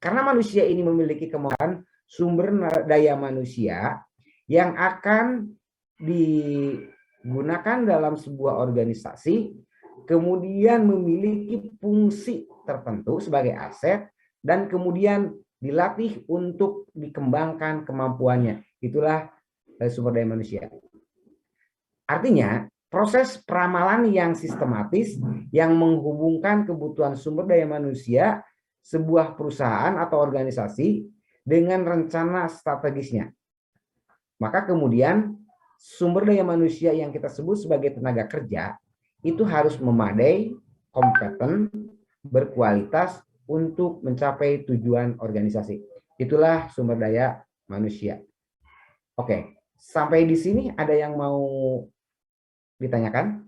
Karena manusia ini memiliki kemampuan sumber daya manusia yang akan digunakan dalam sebuah organisasi, kemudian memiliki fungsi tertentu sebagai aset, dan kemudian dilatih untuk dikembangkan kemampuannya. Itulah sumber daya manusia. Artinya, proses peramalan yang sistematis yang menghubungkan kebutuhan sumber daya manusia sebuah perusahaan atau organisasi dengan rencana strategisnya. Maka kemudian sumber daya manusia yang kita sebut sebagai tenaga kerja itu harus memadai, kompeten, berkualitas untuk mencapai tujuan organisasi. Itulah sumber daya manusia. Oke, sampai di sini ada yang mau ditanyakan?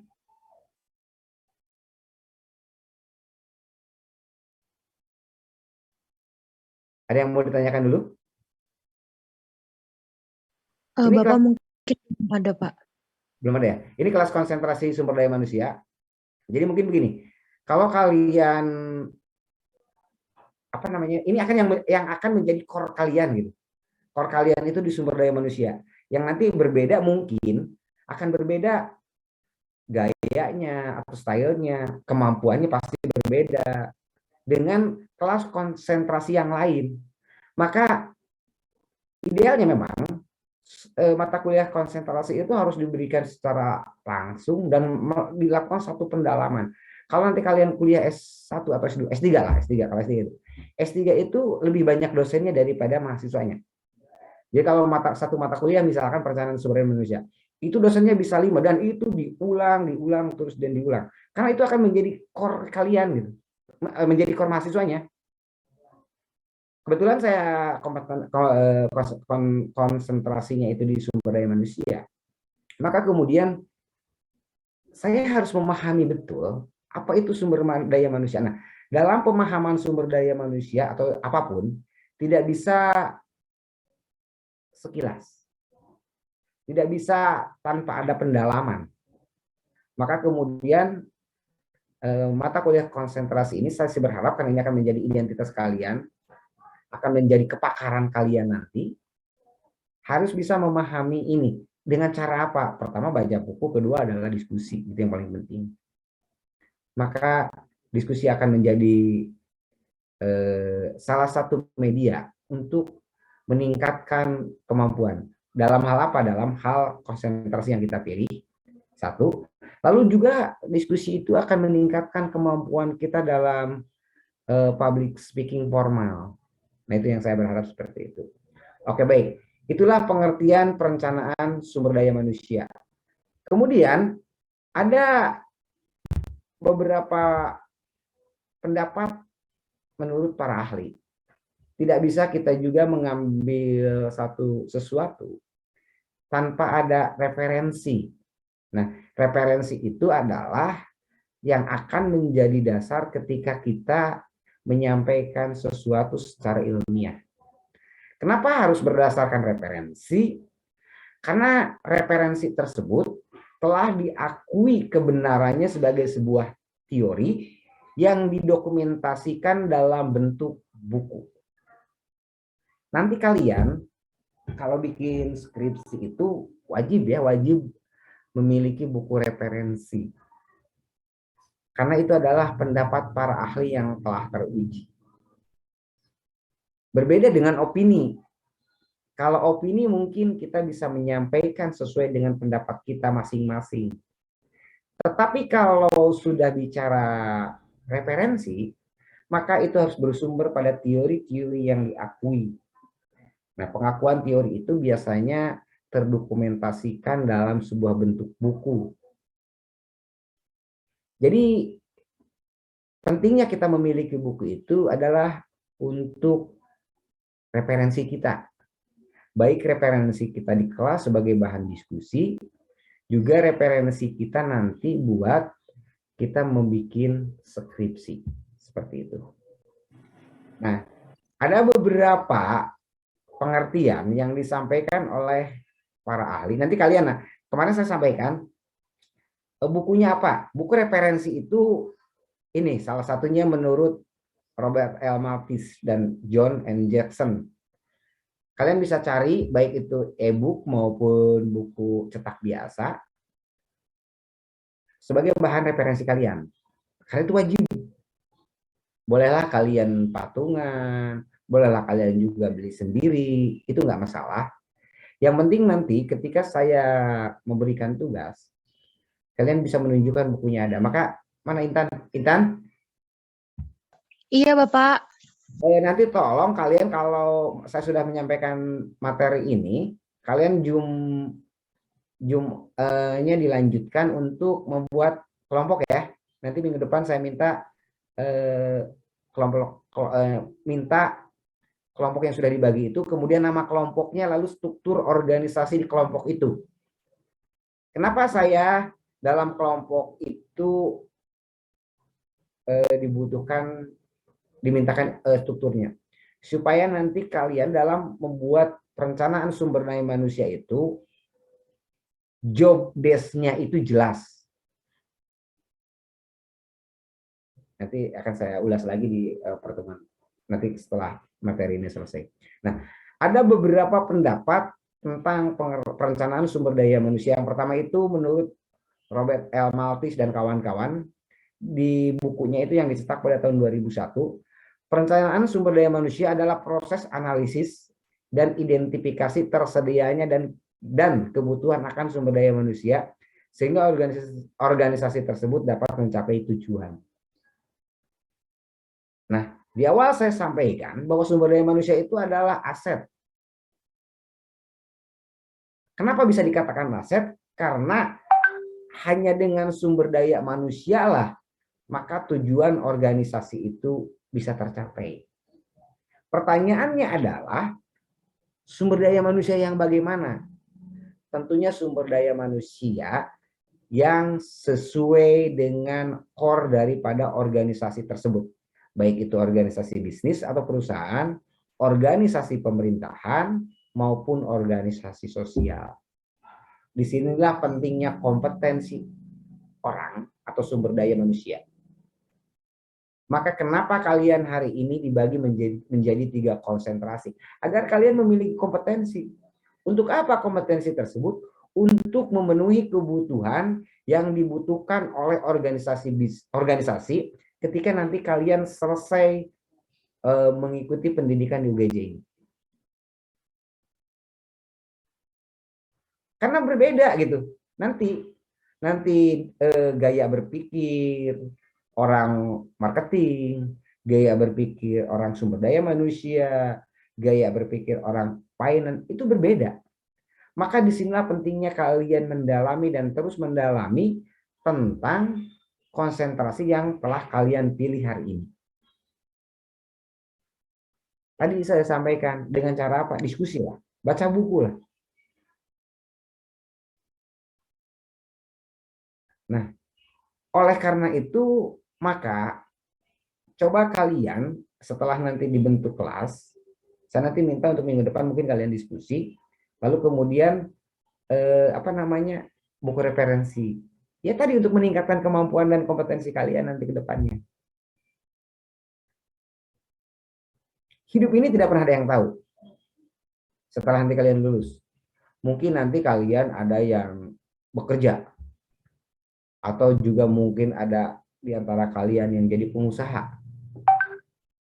Ada yang mau ditanyakan dulu? Ini Bapak kelas, mungkin ada, Pak. belum ada ya? Ini kelas konsentrasi sumber daya manusia. Jadi mungkin begini, kalau kalian apa namanya, ini akan yang akan menjadi core kalian gitu. Core kalian itu di sumber daya manusia. Yang nanti berbeda mungkin akan berbeda gayanya atau stylenya, kemampuannya pasti berbeda dengan kelas konsentrasi yang lain. Maka idealnya memang mata kuliah konsentrasi itu harus diberikan secara langsung dan dilakukan satu pendalaman. Kalau nanti kalian kuliah S1 atau S2, S3 lah, S3 kalau S3 itu. S3 itu lebih banyak dosennya daripada mahasiswanya. Jadi kalau satu mata kuliah misalkan perencanaan sumber daya manusia, itu dosennya bisa 5 dan itu diulang terus dan diulang. Karena itu akan menjadi core kalian gitu. Menjadi core mahasiswanya. Kebetulan saya konsentrasinya itu di sumber daya manusia. Maka kemudian saya harus memahami betul apa itu sumber daya manusia. Nah, dalam pemahaman sumber daya manusia atau apapun, tidak bisa sekilas. Tidak bisa tanpa ada pendalaman. Maka kemudian mata kuliah konsentrasi ini saya sih berharap karena ini akan menjadi identitas kalian, akan menjadi kepakaran kalian nanti, harus bisa memahami ini. Dengan cara apa? Pertama baca buku, kedua adalah diskusi. Itu yang paling penting. Maka diskusi akan menjadi salah satu media untuk meningkatkan kemampuan. Dalam hal apa? Dalam hal konsentrasi yang kita pilih. Satu. Lalu juga diskusi itu akan meningkatkan kemampuan kita dalam public speaking formal. Nah, itu yang saya berharap seperti itu. Oke, baik. Itulah pengertian perencanaan sumber daya manusia. Kemudian ada beberapa pendapat menurut para ahli. Tidak bisa kita juga mengambil sesuatu tanpa ada referensi. Nah, referensi itu adalah yang akan menjadi dasar ketika kita menyampaikan sesuatu secara ilmiah. Kenapa harus berdasarkan referensi? Karena referensi tersebut telah diakui kebenarannya sebagai sebuah teori yang didokumentasikan dalam bentuk buku. Nanti kalian kalau bikin skripsi itu wajib memiliki buku referensi. Karena itu adalah pendapat para ahli yang telah teruji. Berbeda dengan opini. Kalau opini mungkin kita bisa menyampaikan sesuai dengan pendapat kita masing-masing. Tetapi kalau sudah bicara referensi, maka itu harus bersumber pada teori-teori yang diakui. Nah, pengakuan teori itu biasanya terdokumentasikan dalam sebuah bentuk buku. Jadi, pentingnya kita memiliki buku itu adalah untuk referensi kita. Baik referensi kita di kelas sebagai bahan diskusi, juga referensi kita nanti buat kita membuat skripsi. Seperti itu. Nah, ada beberapa pengertian yang disampaikan oleh para ahli. Nanti kalian, kemarin saya sampaikan, bukunya apa? Buku referensi itu ini salah satunya menurut Robert L. Malthus dan John N. Jackson. Kalian bisa cari baik itu e-book maupun buku cetak biasa sebagai bahan referensi kalian. Karena itu wajib. Bolehlah kalian patungan, bolehlah kalian juga beli sendiri, itu nggak masalah. Yang penting nanti ketika saya memberikan tugas, kalian bisa menunjukkan bukunya ada. Maka mana Intan? Intan? Iya, Bapak. Nanti tolong kalian kalau saya sudah menyampaikan materi ini, kalian Zoom-nya dilanjutkan untuk membuat kelompok ya. Nanti minggu depan saya minta minta kelompok yang sudah dibagi itu, kemudian nama kelompoknya, lalu struktur organisasi di kelompok itu. Kenapa saya dalam kelompok itu dimintakan strukturnya? Supaya nanti kalian dalam membuat perencanaan sumber daya manusia itu, job desk-nya itu jelas. Nanti akan saya ulas lagi di pertemuan nanti setelah materi ini selesai. Nah, ada beberapa pendapat tentang perencanaan sumber daya manusia. Yang pertama itu menurut Robert L. Malthus dan kawan-kawan, di bukunya itu yang dicetak pada tahun 2001, perencanaan sumber daya manusia adalah proses analisis dan identifikasi tersedianya dan kebutuhan akan sumber daya manusia sehingga organisasi tersebut dapat mencapai tujuan. Nah, di awal saya sampaikan bahwa sumber daya manusia itu adalah aset. Kenapa bisa dikatakan aset? Karena hanya dengan sumber daya manusia lah maka tujuan organisasi itu bisa tercapai. Pertanyaannya adalah sumber daya manusia yang bagaimana? Tentunya sumber daya manusia yang sesuai dengan core daripada organisasi tersebut. Baik itu organisasi bisnis atau perusahaan, organisasi pemerintahan, maupun organisasi sosial. Disinilah pentingnya kompetensi orang atau sumber daya manusia. Maka kenapa kalian hari ini dibagi menjadi 3 konsentrasi? Agar kalian memiliki kompetensi. Untuk apa kompetensi tersebut? Untuk memenuhi kebutuhan yang dibutuhkan oleh organisasi ketika nanti kalian selesai mengikuti pendidikan di UGJ ini. Karena berbeda gitu. Nanti gaya berpikir orang marketing, gaya berpikir orang sumber daya manusia, gaya berpikir orang finance itu berbeda. Maka disinilah pentingnya kalian mendalami dan terus mendalami tentang konsentrasi yang telah kalian pilih hari ini. Tadi saya sampaikan dengan cara apa? Diskusi lah, baca buku lah. Nah, oleh karena itu maka coba kalian setelah nanti dibentuk kelas, saya nanti minta untuk minggu depan mungkin kalian diskusi, lalu kemudian buku referensi. Ya tadi untuk meningkatkan kemampuan dan kompetensi kalian nanti ke depannya. Hidup ini tidak pernah ada yang tahu. Setelah nanti kalian lulus, mungkin nanti kalian ada yang bekerja, atau juga mungkin ada di antara kalian yang jadi pengusaha.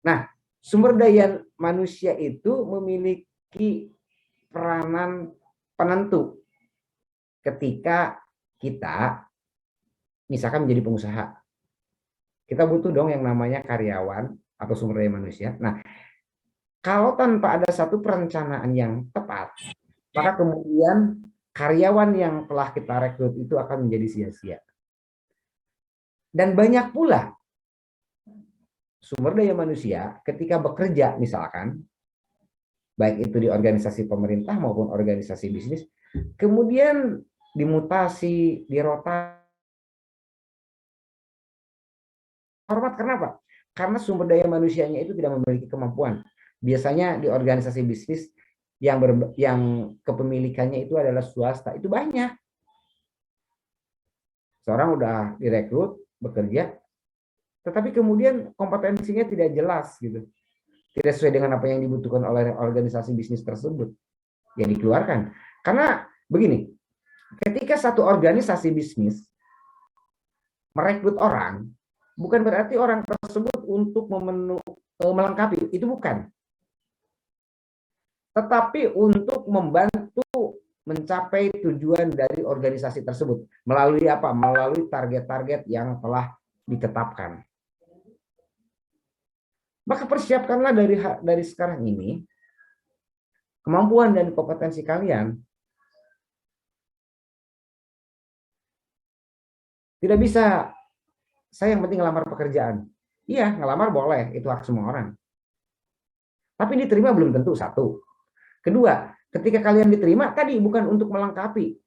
Nah, sumber daya manusia itu memiliki peranan penentu ketika kita misalkan menjadi pengusaha. Kita butuh dong yang namanya karyawan atau sumber daya manusia. Nah, kalau tanpa ada satu perencanaan yang tepat, maka kemudian karyawan yang telah kita rekrut itu akan menjadi sia-sia. Dan banyak pula sumber daya manusia ketika bekerja misalkan, baik itu di organisasi pemerintah maupun organisasi bisnis, kemudian dimutasi, dirotasi. Hormat kenapa? Karena sumber daya manusianya itu tidak memiliki kemampuan. Biasanya di organisasi bisnis yang kepemilikannya itu adalah swasta, itu banyak. Seorang udah direkrut, bekerja, tetapi kemudian kompetensinya tidak jelas gitu, tidak sesuai dengan apa yang dibutuhkan oleh organisasi bisnis tersebut, ya dikeluarkan. Karena begini, ketika satu organisasi bisnis merekrut orang, bukan berarti orang tersebut untuk melengkapi, itu bukan. Tetapi untuk membantu mencapai tujuan dari organisasi tersebut. Melalui apa? Melalui target-target yang telah ditetapkan. Maka persiapkanlah dari sekarang ini kemampuan dan kompetensi kalian. Tidak bisa, saya yang penting ngelamar pekerjaan. Iya, ngelamar boleh, itu hak semua orang. Tapi diterima belum tentu, satu. Kedua, ketika kalian diterima, tadi bukan untuk melengkapi.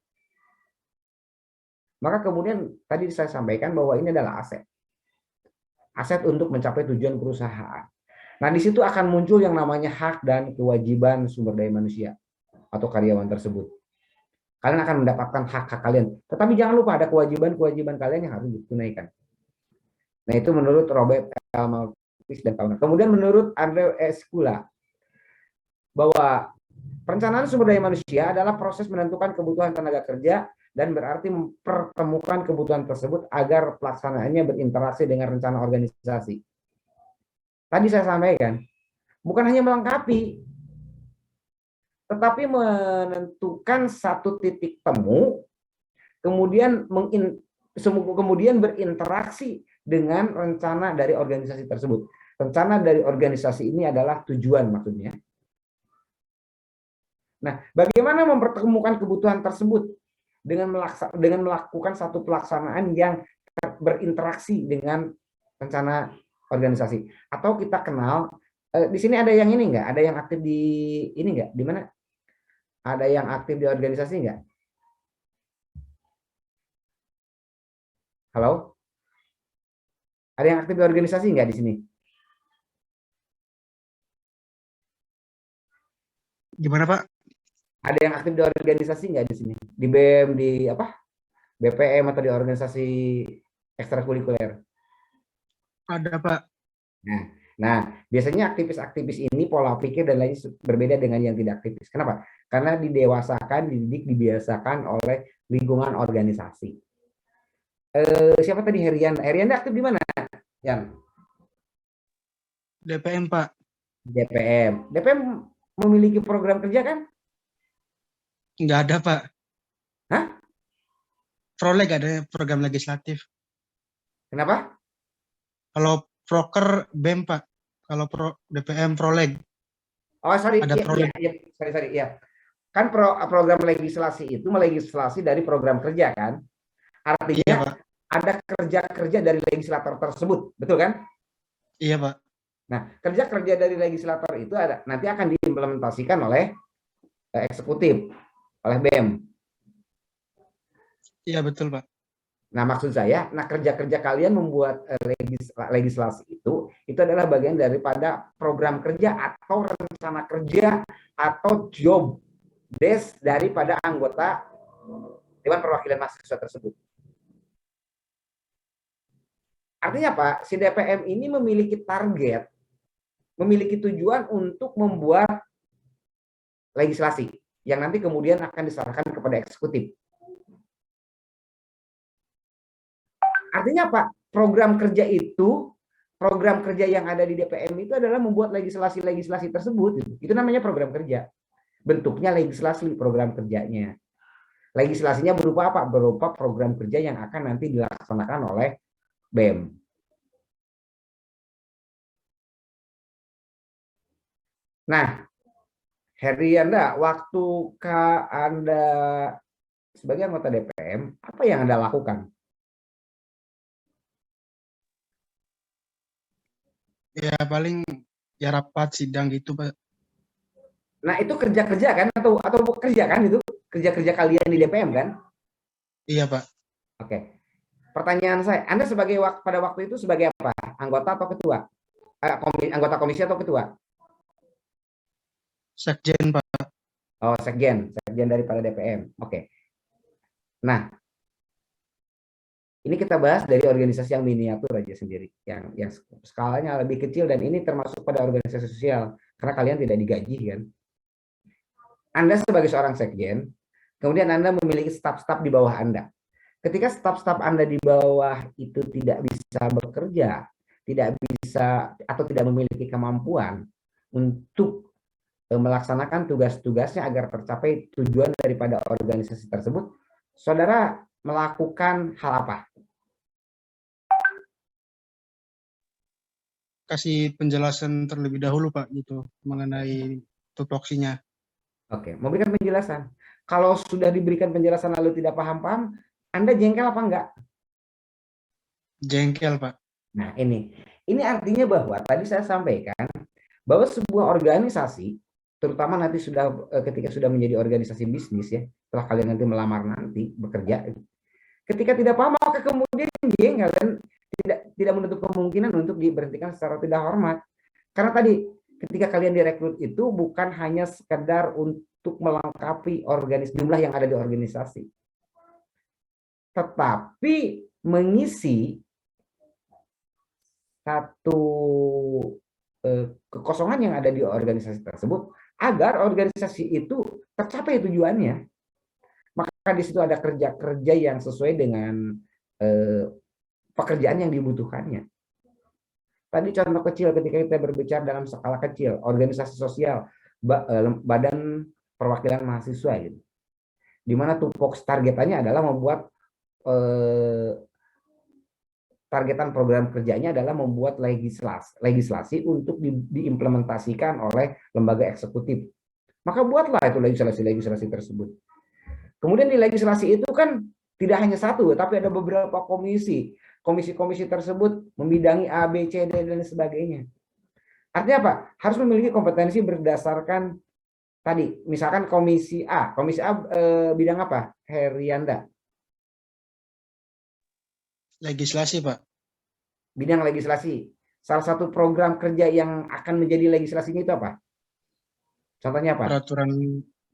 Maka kemudian tadi saya sampaikan bahwa ini adalah aset. Aset untuk mencapai tujuan perusahaan. Nah, di situ akan muncul yang namanya hak dan kewajiban sumber daya manusia atau karyawan tersebut. Kalian akan mendapatkan hak-hak kalian. Tetapi jangan lupa ada kewajiban-kewajiban kalian yang harus ditunaikan. Nah, itu menurut Robert L. Malthus dan kawan. Kemudian menurut Andrew Escula, bahwa perencanaan sumber daya manusia adalah proses menentukan kebutuhan tenaga kerja dan berarti mempertemukan kebutuhan tersebut agar pelaksanaannya berinteraksi dengan rencana organisasi. Tadi saya sampaikan, bukan hanya melengkapi, tetapi menentukan satu titik temu, kemudian berinteraksi dengan rencana dari organisasi tersebut. Rencana dari organisasi ini adalah tujuan maksudnya. Nah, bagaimana mempertemukan kebutuhan tersebut dengan melakukan satu pelaksanaan yang berinteraksi dengan rencana organisasi. Atau kita kenal, di sini ada yang ini enggak? Ada yang aktif di ini enggak? Di mana? Ada yang aktif di organisasi enggak? Halo? Ada yang aktif di organisasi enggak di sini? Gimana, Pak? Ada yang aktif di organisasi enggak di sini? Di BEM, di apa? BPM atau di organisasi ekstrakurikuler? Ada, Pak. Nah, biasanya aktivis-aktivis ini pola pikir dan lain berbeda dengan yang tidak aktivis. Kenapa? Karena didewasakan, dididik, dibiasakan oleh lingkungan organisasi. Siapa tadi Herian? Herian aktif di mana? Yang DPM, Pak. DPM. DPM memiliki program kerja kan? Nggak ada, Pak. Hah? Proleg ada program legislatif. Kenapa? Kalau proker BEM, Pak. Kalau DPM proleg. Oh, sorry. Ada proleg. Sorry. Ya. Kan program legislasi itu melegislasi dari program kerja kan? Artinya Iya, Pak. ada kerja-kerja dari legislator tersebut, betul kan? Iya, Pak. Nah, kerja-kerja dari legislator itu nanti akan diimplementasikan oleh eksekutif, oleh BEM. Iya, betul, Pak. Nah, maksud saya, kerja-kerja kalian membuat legislasi itu adalah bagian daripada program kerja atau rencana kerja atau job desk daripada anggota Dewan Perwakilan Mahasiswa tersebut. Artinya apa? Si DPM ini memiliki target, memiliki tujuan untuk membuat legislasi yang nanti kemudian akan diserahkan kepada eksekutif. Artinya apa? Program kerja yang ada di DPM itu adalah membuat legislasi-legislasi tersebut. Itu namanya program kerja. Bentuknya legislasi, program kerjanya. Legislasinya berupa apa? Berupa program kerja yang akan nanti dilaksanakan oleh BEM. Nah, Herianda, waktu Anda sebagai anggota DPM, apa yang Anda lakukan? Ya, paling ya rapat, sidang gitu, Pak. Nah, itu kerja-kerja kan? Atau kerja kan itu? Kerja-kerja kalian di DPM kan? Iya, Pak. Oke. Pertanyaan saya, Anda pada waktu itu sebagai apa? Anggota atau ketua? Anggota komisi atau ketua? Sekjen, Pak. Oh, sekjen daripada DPM. Oke. Nah, Ini kita bahas dari organisasi yang miniatur aja sendiri, yang skalanya lebih kecil, dan ini termasuk pada organisasi sosial karena kalian tidak digaji kan. Anda sebagai seorang sekjen, kemudian Anda memiliki staf-staf di bawah Anda. Ketika staf-staf Anda di bawah itu tidak bisa bekerja, tidak bisa atau tidak memiliki kemampuan untuk melaksanakan tugas-tugasnya agar tercapai tujuan daripada organisasi tersebut, saudara melakukan hal apa? Kasih penjelasan terlebih dahulu Pak gitu mengenai tupoksinya. Oke, memberikan penjelasan. Kalau sudah diberikan penjelasan lalu tidak paham-paham, Anda jengkel apa enggak? Jengkel Pak. Nah, ini artinya bahwa tadi saya sampaikan bahwa sebuah organisasi, terutama nanti ketika sudah menjadi organisasi bisnis ya, setelah kalian nanti melamar nanti bekerja, ketika tidak paham maka kemudian jengkel dan tidak menutup kemungkinan untuk diberhentikan secara tidak hormat. Karena tadi ketika kalian direkrut itu bukan hanya sekedar untuk melengkapi jumlah yang ada di organisasi, tetapi mengisi satu kekosongan yang ada di organisasi tersebut agar organisasi itu tercapai tujuannya. Maka di situ ada kerja-kerja yang sesuai dengan pekerjaan yang dibutuhkannya. Tadi contoh kecil ketika kita berbicara dalam skala kecil, organisasi sosial, badan perwakilan mahasiswa gitu. Di mana tupoks targetannya adalah membuat targetan program kerjanya adalah membuat legislasi untuk diimplementasikan oleh lembaga eksekutif. Maka buatlah itu legislasi tersebut. Kemudian di legislasi itu kan tidak hanya satu, tapi ada beberapa komisi. Komisi-komisi tersebut membidangi A, B, C, D, dan sebagainya. Artinya apa? Harus memiliki kompetensi berdasarkan tadi. Misalkan komisi A bidang apa? Herianda. Legislasi Pak. Bidang legislasi. Salah satu program kerja yang akan menjadi legislasinya itu apa? Contohnya apa? Peraturan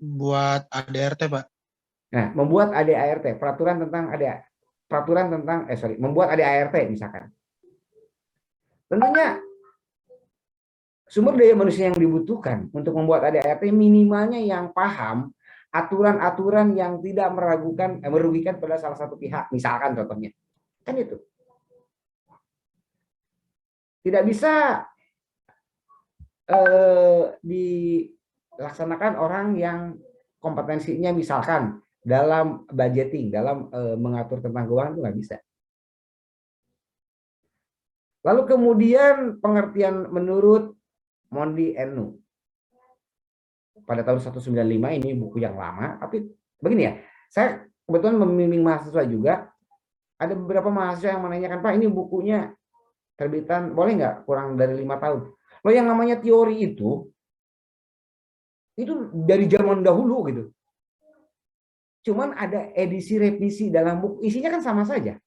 buat ADRT Pak. Nah, membuat ADART, membuat ADART misalkan. Tentunya sumber daya manusia yang dibutuhkan untuk membuat ADART minimalnya yang paham aturan-aturan yang tidak merugikan pada salah satu pihak, misalkan contohnya. Kan itu. Tidak bisa dilaksanakan orang yang kompetensinya misalkan dalam budgeting, dalam mengatur tentang keuangan itu nggak bisa. Lalu kemudian pengertian menurut Mondi Enu pada tahun 195, ini buku yang lama, tapi begini ya, saya kebetulan membimbing mahasiswa juga, ada beberapa mahasiswa yang menanyakan, Pak ini bukunya terbitan boleh nggak kurang dari 5 tahun? Loh yang namanya teori itu dari zaman dahulu gitu. Cuman ada edisi revisi dalam buku, isinya kan sama saja.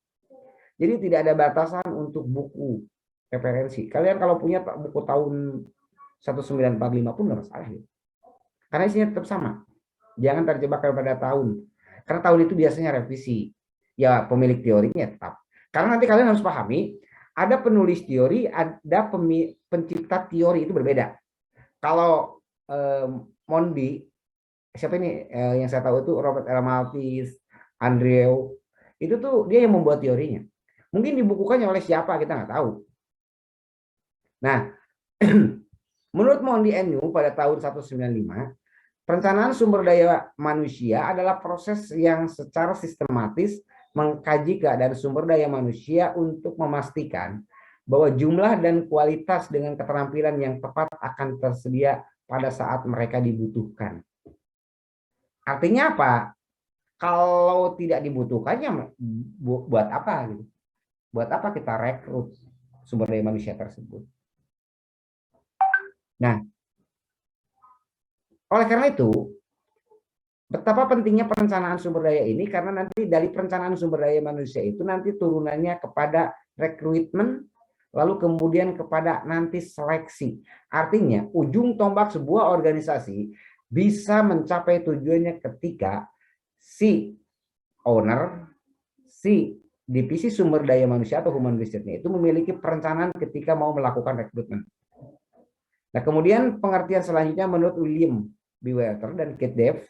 Jadi tidak ada batasan untuk buku referensi. Kalian kalau punya buku tahun 1945 pun nggak masalah. Gitu. Karena isinya tetap sama. Jangan terjebak kepada tahun. Karena tahun itu biasanya revisi. Ya pemilik teorinya tetap. Karena nanti kalian harus pahami, ada penulis teori, ada pencipta teori itu berbeda. Kalau Mondi, siapa ini yang saya tahu itu Robert L. Malthus, Andrew, itu tuh dia yang membuat teorinya. Mungkin dibukukannya oleh siapa kita nggak tahu. Nah, menurut Mondi Enu pada tahun 195, perencanaan sumber daya manusia adalah proses yang secara sistematis mengkaji keadaan sumber daya manusia untuk memastikan bahwa jumlah dan kualitas dengan keterampilan yang tepat akan tersedia pada saat mereka dibutuhkan. Artinya apa? Kalau tidak dibutuhkannya buat apa gitu? Buat apa kita rekrut sumber daya manusia tersebut? Nah, oleh karena itu, betapa pentingnya perencanaan sumber daya ini, karena nanti dari perencanaan sumber daya manusia itu nanti turunannya kepada rekrutmen, lalu kemudian kepada nanti seleksi. Artinya, ujung tombak sebuah organisasi bisa mencapai tujuannya ketika si owner, si divisi sumber daya manusia atau human resource-nya itu memiliki perencanaan ketika mau melakukan rekrutmen. Nah, kemudian pengertian selanjutnya menurut William B. Welter dan Kate Dev,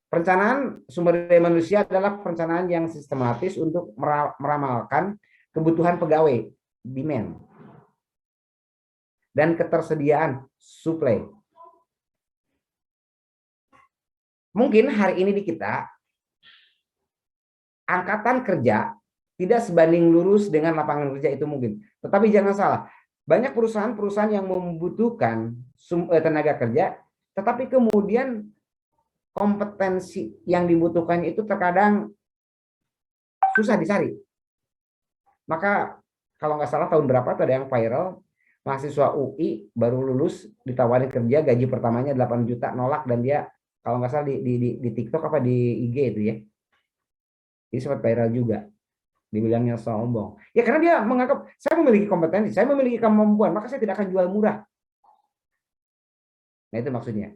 perencanaan sumber daya manusia adalah perencanaan yang sistematis untuk meramalkan kebutuhan pegawai, demand, dan ketersediaan, supply. Mungkin hari ini di kita, angkatan kerja tidak sebanding lurus dengan lapangan kerja itu mungkin. Tetapi jangan salah, banyak perusahaan-perusahaan yang membutuhkan tenaga kerja, tetapi kemudian kompetensi yang dibutuhkan itu terkadang susah dicari. Maka kalau nggak salah tahun berapa ada yang viral, mahasiswa UI baru lulus ditawarin kerja, gaji pertamanya 8 juta, nolak, dan dia kalau nggak salah di TikTok apa di IG itu ya. Ini sempat viral juga. Dibilangnya sombong. Ya karena dia menganggap saya memiliki kompetensi, saya memiliki kemampuan, maka saya tidak akan jual murah. Nah itu maksudnya.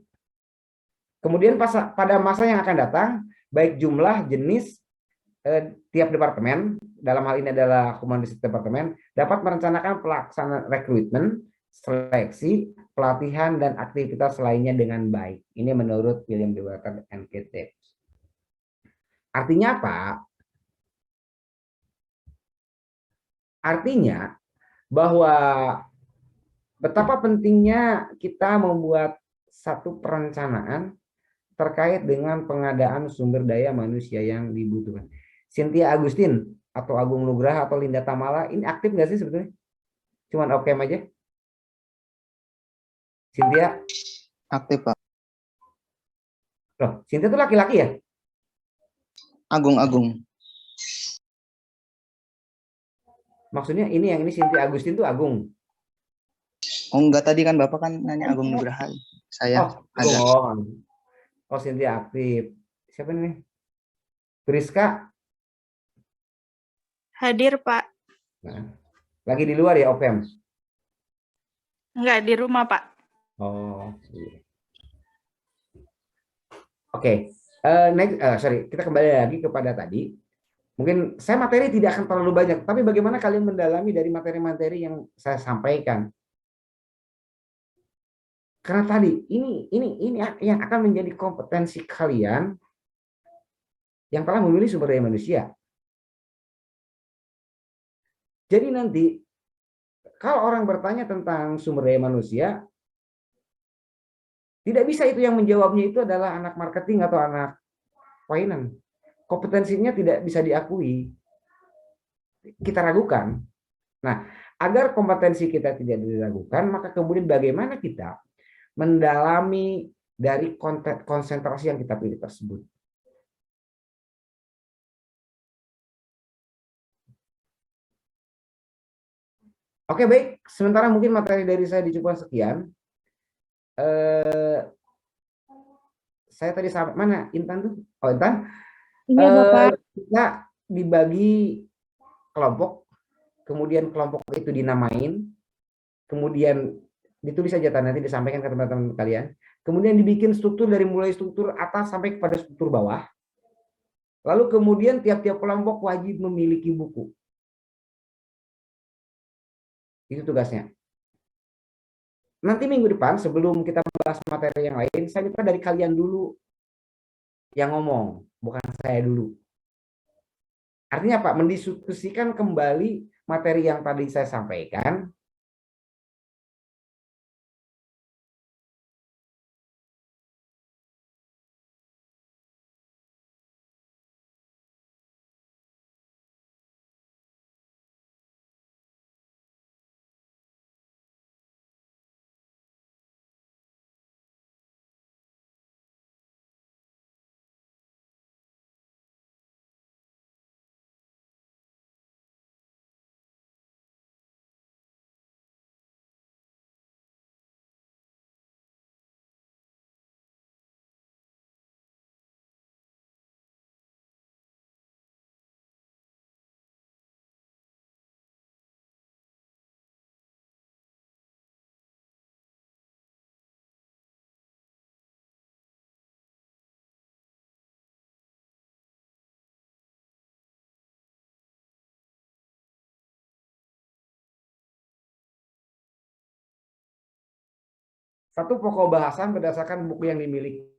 Kemudian pada masa yang akan datang, baik jumlah, jenis, tiap departemen, dalam hal ini adalah Human Resource Departemen, dapat merencanakan pelaksanaan rekrutmen, seleksi, pelatihan, dan aktivitas lainnya dengan baik. Ini menurut William D. Welter and Kate Dev. Artinya apa? Artinya bahwa betapa pentingnya kita membuat satu perencanaan terkait dengan pengadaan sumber daya manusia yang dibutuhkan. Cynthia Agustin atau Agung Nugraha atau Linda Tamala ini aktif nggak sih sebetulnya? Cuman oke aja. Cynthia Aktif, Pak. loh, Cynthia itu laki-laki ya? Agung. Maksudnya ini yang ini Cynthia Agustin itu Agung. Oh enggak, tadi kan Bapak kan nanya Agung Nugraha. Saya ada. Oh, Cynthia aktif. Siapa ini? Priska Hadir, Pak. nah, lagi di luar ya, Opem? Enggak, di rumah, Pak. Oh, iya. Oke. Sorry, kita kembali lagi kepada tadi. Mungkin saya materi tidak akan terlalu banyak, tapi bagaimana kalian mendalami dari materi-materi yang saya sampaikan? Karena tadi ini yang akan menjadi kompetensi kalian yang telah memilih sumber daya manusia. Jadi nanti kalau orang bertanya tentang sumber daya manusia, tidak bisa itu yang menjawabnya itu adalah anak marketing atau anak finance. Kompetensinya tidak bisa diakui. Kita ragukan. Nah, agar kompetensi kita tidak diragukan, maka kemudian bagaimana kita mendalami dari konsentrasi yang kita pilih tersebut. Oke, baik. Sementara mungkin materi dari saya dicoba sekian. Saya tadi sampai mana? Intan tuh? Oh, Intan. Iya, Bapak. Kita dibagi kelompok, kemudian kelompok itu dinamain, kemudian ditulis saja nanti disampaikan ke teman-teman kalian. Kemudian dibikin struktur dari mulai struktur atas sampai kepada struktur bawah. Lalu kemudian tiap-tiap kelompok wajib memiliki buku. Itu tugasnya. Nanti minggu depan sebelum kita bahas materi yang lain, saya minta dari kalian dulu yang ngomong, bukan saya dulu. Artinya apa? Mendiskusikan kembali materi yang tadi saya sampaikan Satu pokok bahasan berdasarkan buku yang dimiliki